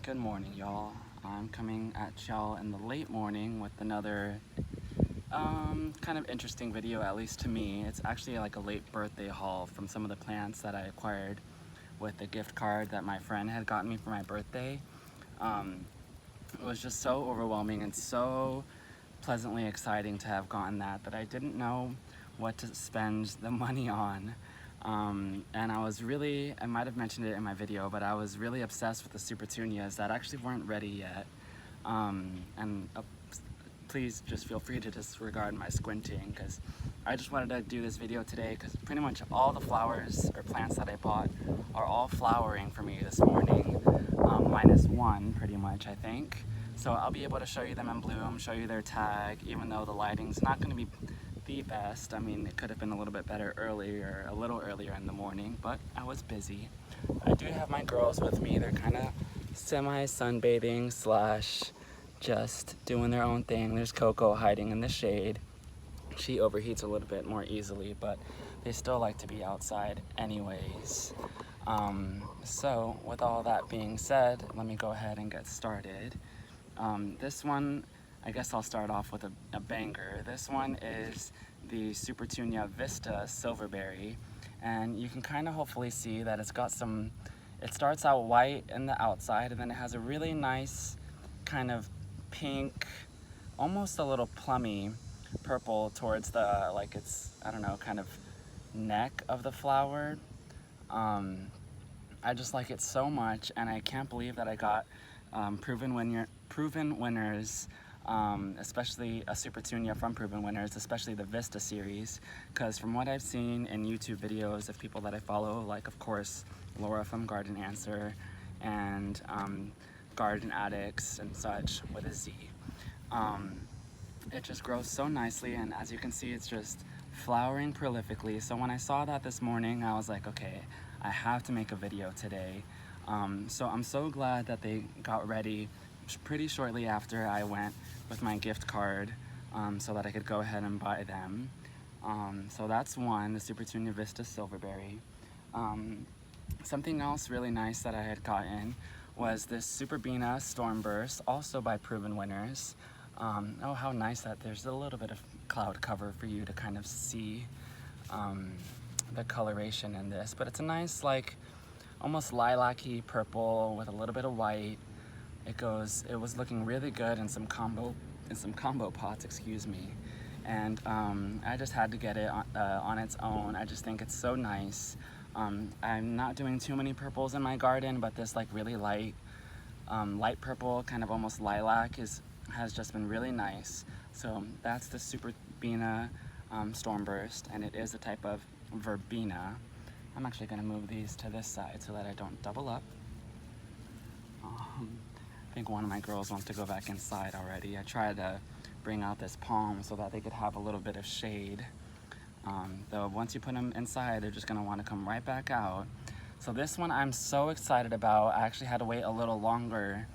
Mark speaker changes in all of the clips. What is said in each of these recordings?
Speaker 1: Good morning, y'all. I'm coming at y'all in the late morning with another kind of interesting video, at least to me. It's actually like a late birthday haul from some of the plants that I acquired with the gift card that my friend had gotten me for my birthday. It was just so overwhelming and so pleasantly exciting to have gotten that I didn't know what to spend the money on. And I might have mentioned it in my video, but I was really obsessed with the Supertunias that actually weren't ready yet. Please just feel free to disregard my squinting, because I just wanted to do this video today because pretty much all the flowers or plants that I bought are all flowering for me this morning, minus one pretty much, I think. So I'll be able to show you them in bloom, show you their tag, even though the lighting's not going to be the best. I mean, it could have been a little bit better earlier, a little earlier in the morning, but I was busy. I do have my girls with me. They're kind of semi-sunbathing slash just doing their own thing. There's Coco hiding in the shade. She overheats a little bit more easily, but they still like to be outside anyways. So with all that being said, let me go ahead and get started. This one, I guess I'll start off with a banger. This one is the Supertunia Vista Silverberry, and you can kind of hopefully see that it's got some, it starts out white in the outside, and then it has a really nice kind of pink, almost a little plummy purple towards the, like it's, I don't know, kind of neck of the flower. I just like it so much, and I can't believe that I got proven winners, especially a Supertunia from Proven Winners, especially the Vista series, because from what I've seen in YouTube videos of people that I follow, like of course Laura from Garden Answer and Garden Addicts and such with a Z, it just grows so nicely, and as you can see, it's just flowering prolifically. So when I saw that this morning, I was like, okay, I have to make a video today. So I'm so glad that they got ready pretty shortly after I went with my gift card, so that I could go ahead and buy them. So that's one, the Supertunia Vista Silverberry. Something else really nice that I had gotten was this Supertunia Stormburst, also by Proven Winners. Oh, how nice that there's a little bit of cloud cover for you to kind of see the coloration in this, but it's a nice, like, almost lilac-y purple with a little bit of white. It was looking really good in some combo pots, excuse me. And I just had to get it on its own. I just think it's so nice. I'm not doing too many purples in my garden, but this like really light purple, kind of almost lilac, has just been really nice. So that's the Supertunia Stormburst, and it is a type of verbena. I'm actually going to move these to this side so that I don't double up. I think one of my girls wants to go back inside already. I tried to bring out this palm so that they could have a little bit of shade. Though once you put them inside, they're just going to want to come right back out. So this one I'm so excited about. I actually had to wait a little longer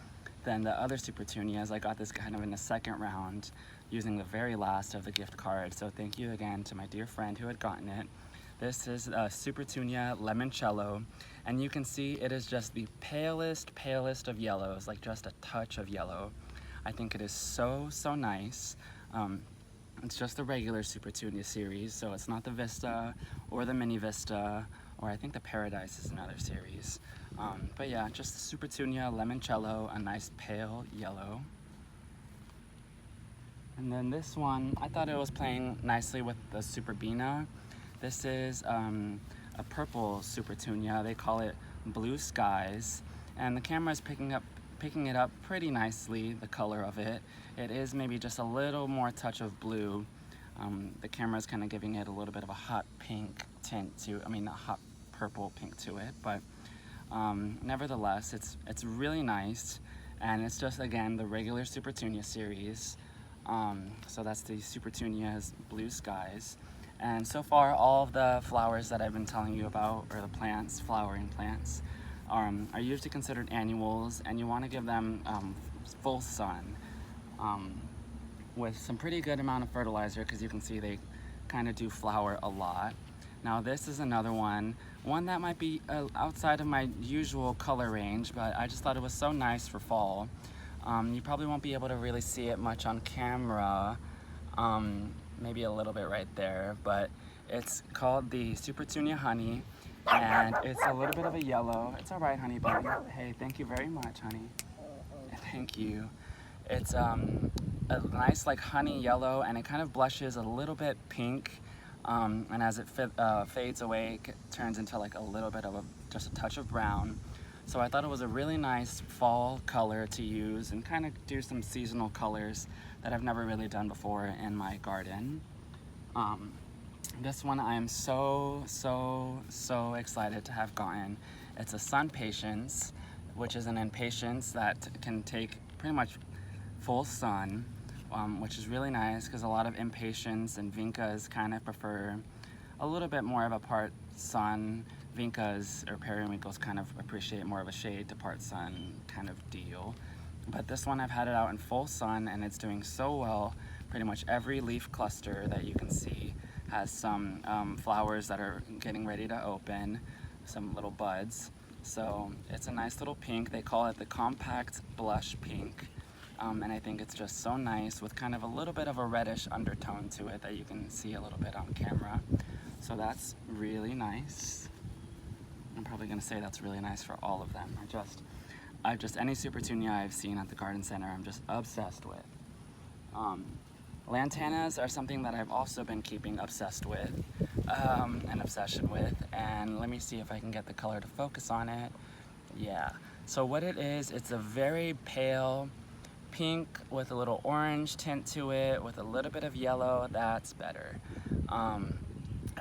Speaker 1: than the other Supertunias. I got this kind of in the second round using the very last of the gift card. So thank you again to my dear friend who had gotten it. This is a Supertunia Limoncello, and you can see it is just the palest of yellows, like just a touch of yellow. I think it is so nice. It's just the regular Supertunia series, so it's not the Vista or the Mini Vista, or I think the Paradise is another series. But yeah, just the Supertunia Limoncello, a nice pale yellow. And then this one, I thought it was playing nicely with the Supertunia. This is a purple Supertunia. They call it Blue Skies, and the camera is picking it up pretty nicely, the color of it. It is maybe just a little more touch of blue. The camera is kind of giving it a little bit of a hot pink tint to, I mean a hot purple pink to it, but nevertheless, it's really nice, and it's just, again, the regular Supertunia series. So that's the Supertunia's Blue Skies. And so far, all of the flowers that I've been telling you about, or the plants, flowering plants, are usually considered annuals, and you want to give them full sun with some pretty good amount of fertilizer, because you can see they kind of do flower a lot. Now this is another one one that might be outside of my usual color range, but I just thought it was so nice for fall. You probably won't be able to really see it much on camera, maybe a little bit right there, but it's called the Supertunia Honey, and it's a little bit of a yellow. It's all right, honey bun. Hey, thank you very much, honey. Thank you. It's a nice like honey yellow, and it kind of blushes a little bit pink, and as it fades away, it turns into like a little bit of just a touch of brown. So I thought it was a really nice fall color to use and kind of do some seasonal colors that I've never really done before in my garden. This one I am so excited to have gotten. It's a sun patience, which is an impatiens that can take pretty much full sun, which is really nice because a lot of impatiens and vincas kind of prefer a little bit more of a part sun. Vincas or periwinkles kind of appreciate more of a shade to part sun kind of deal. But this one I've had it out in full sun and it's doing so well. Pretty much every leaf cluster that you can see has some flowers that are getting ready to open, some little buds. So it's a nice little pink. They call it the compact blush pink. And I think it's just so nice with kind of a little bit of a reddish undertone to it that you can see a little bit on camera. So that's really nice. I'm probably gonna say that's really nice for all of them. Any Supertunia I've seen at the garden center, I'm just obsessed with. Lantanas are something that I've also been keeping obsessed with, an obsession with, and let me see if I can get the color to focus on it. Yeah, so what it is, it's a very pale pink with a little orange tint to it, with a little bit of yellow. That's better.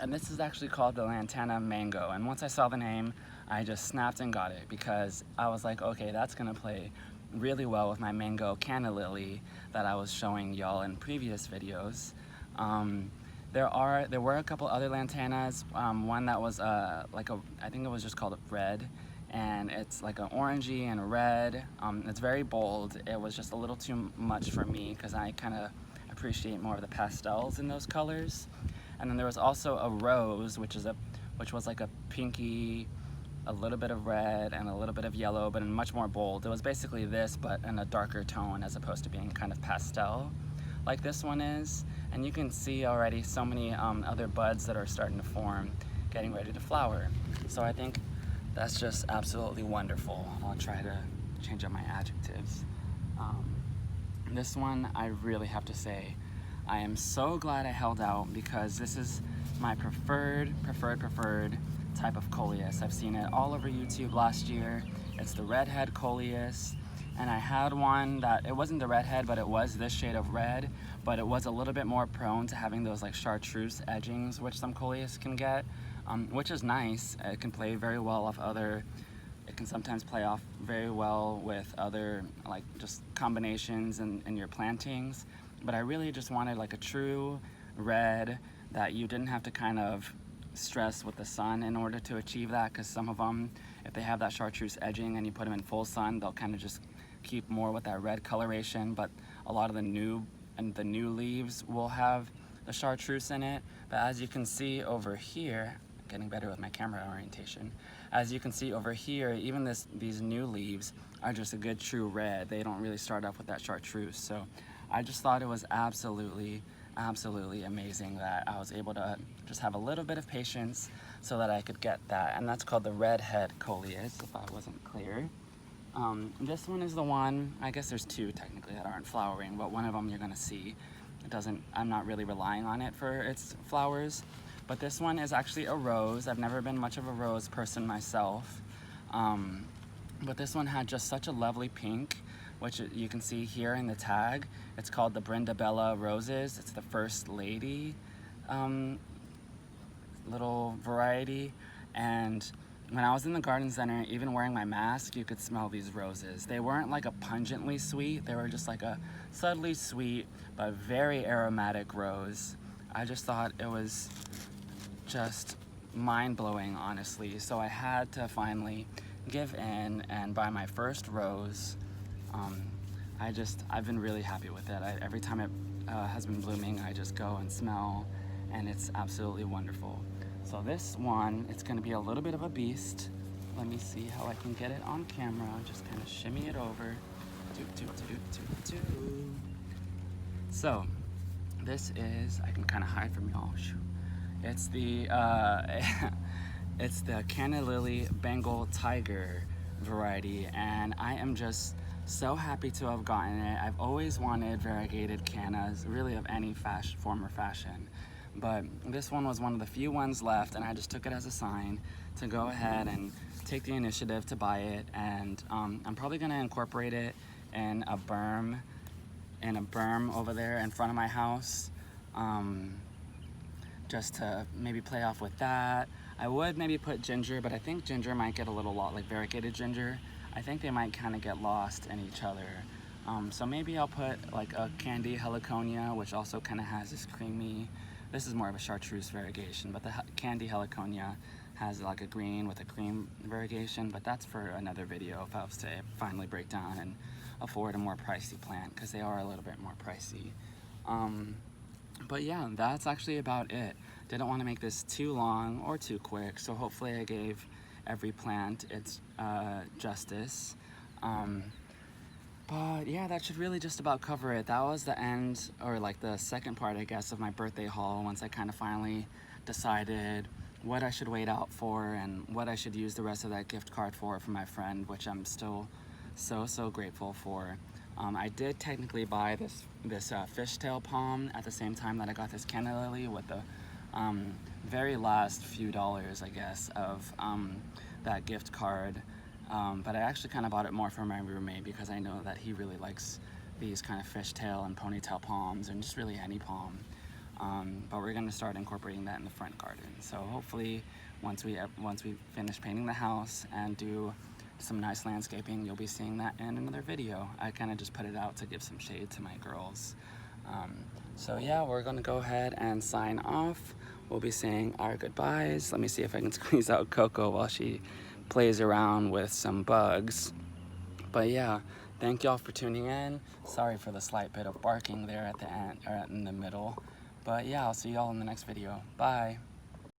Speaker 1: And this is actually called the Lantana Mango, and once I saw the name, I just snapped and got it because I was like, okay, that's gonna play really well with my mango canna lily that I was showing y'all in previous videos. There were a couple other lantanas, one that was I think it was just called Red, and it's like an orangey and a red. It's very bold. It was just a little too much for me because I kind of appreciate more of the pastels in those colors. And then there was also a rose, which was like a pinky, a little bit of red and a little bit of yellow, but in much more bold. It was basically this, but in a darker tone as opposed to being kind of pastel like this one is. And you can see already so many other buds that are starting to form, getting ready to flower. So I think that's just absolutely wonderful. I'll try to change up my adjectives. This one, I really have to say, I am so glad I held out because this is my preferred type of coleus. I've seen it all over YouTube last year. It's the Redhead coleus, and I had one that, it wasn't the Redhead, but it was this shade of red, but it was a little bit more prone to having those like chartreuse edgings, which some coleus can get, which is nice. It can play very well off it can sometimes play off very well with other like just combinations in your plantings. But I really just wanted like a true red that you didn't have to kind of stress with the sun in order to achieve that, because some of them, if they have that chartreuse edging and you put them in full sun, they'll kind of just keep more with that red coloration. But a lot of the new leaves will have the chartreuse in it. But as you can see over here, getting better with my camera orientation, as you can see over here, even these new leaves are just a good true red. They don't really start off with that chartreuse. So I just thought it was absolutely amazing that I was able to just have a little bit of patience so that I could get that. And that's called the Redhead coleus, if I wasn't clear. This one is the one, I guess there's two technically that aren't flowering, but one of them you're gonna see. I'm not really relying on it for its flowers. But this one is actually a rose. I've never been much of a rose person myself. But this one had just such a lovely pink, which you can see here in the tag. It's called the Brenda Bella Roses. It's the First Lady little variety. And when I was in the garden center, even wearing my mask, you could smell these roses. They weren't like a pungently sweet, they were just like a subtly sweet, but very aromatic rose. I just thought it was just mind-blowing, honestly. So I had to finally give in and buy my first rose. I've been really happy with it. Every time it has been blooming, I just go and smell, and it's absolutely wonderful. So this one, it's gonna be a little bit of a beast. Let me see how I can get it on camera. Just kind of shimmy it over. So this is, I can kind of hide from y'all. It's the it's the Canna Lily Bengal Tiger variety, and I am just so happy to have gotten it. I've always wanted variegated cannas, really of any form or fashion, but this one was one of the few ones left, and I just took it as a sign to go ahead and take the initiative to buy it. And I'm probably gonna incorporate it in a berm over there in front of my house, just to maybe play off with that. I would maybe put ginger, but I think ginger might get a little lot, like variegated ginger. I think they might kind of get lost in each other. So maybe I'll put like a candy heliconia, which also kind of has this creamy, this is more of a chartreuse variegation, but the candy heliconia has like a green with a cream variegation, but that's for another video if I was to finally break down and afford a more pricey plant, because they are a little bit more pricey. But yeah, that's actually about it. Didn't want to make this too long or too quick, so hopefully I gave every plant its justice. But yeah, that should really just about cover it. That was the end, or like the second part, I guess, of my birthday haul, once I kind of finally decided what I should wait out for and what I should use the rest of that gift card for my friend, which I'm still so grateful for. I did technically buy this fishtail palm at the same time that I got this Canna Lily, with the very last few dollars, I guess, of that gift card. But I actually kind of bought it more for my roommate, because I know that he really likes these kind of fishtail and ponytail palms, and just really any palm. But we're gonna start incorporating that in the front garden. So hopefully once we finish painting the house and do some nice landscaping, you'll be seeing that in another video. I kind of just put it out to give some shade to my girls. So yeah, we're gonna go ahead and sign off. We'll be saying our goodbyes. Let me see if I can squeeze out Coco while she plays around with some bugs. But yeah, thank y'all for tuning in. Sorry for the slight bit of barking there at the end, or in the middle. But yeah, I'll see y'all in the next video. Bye.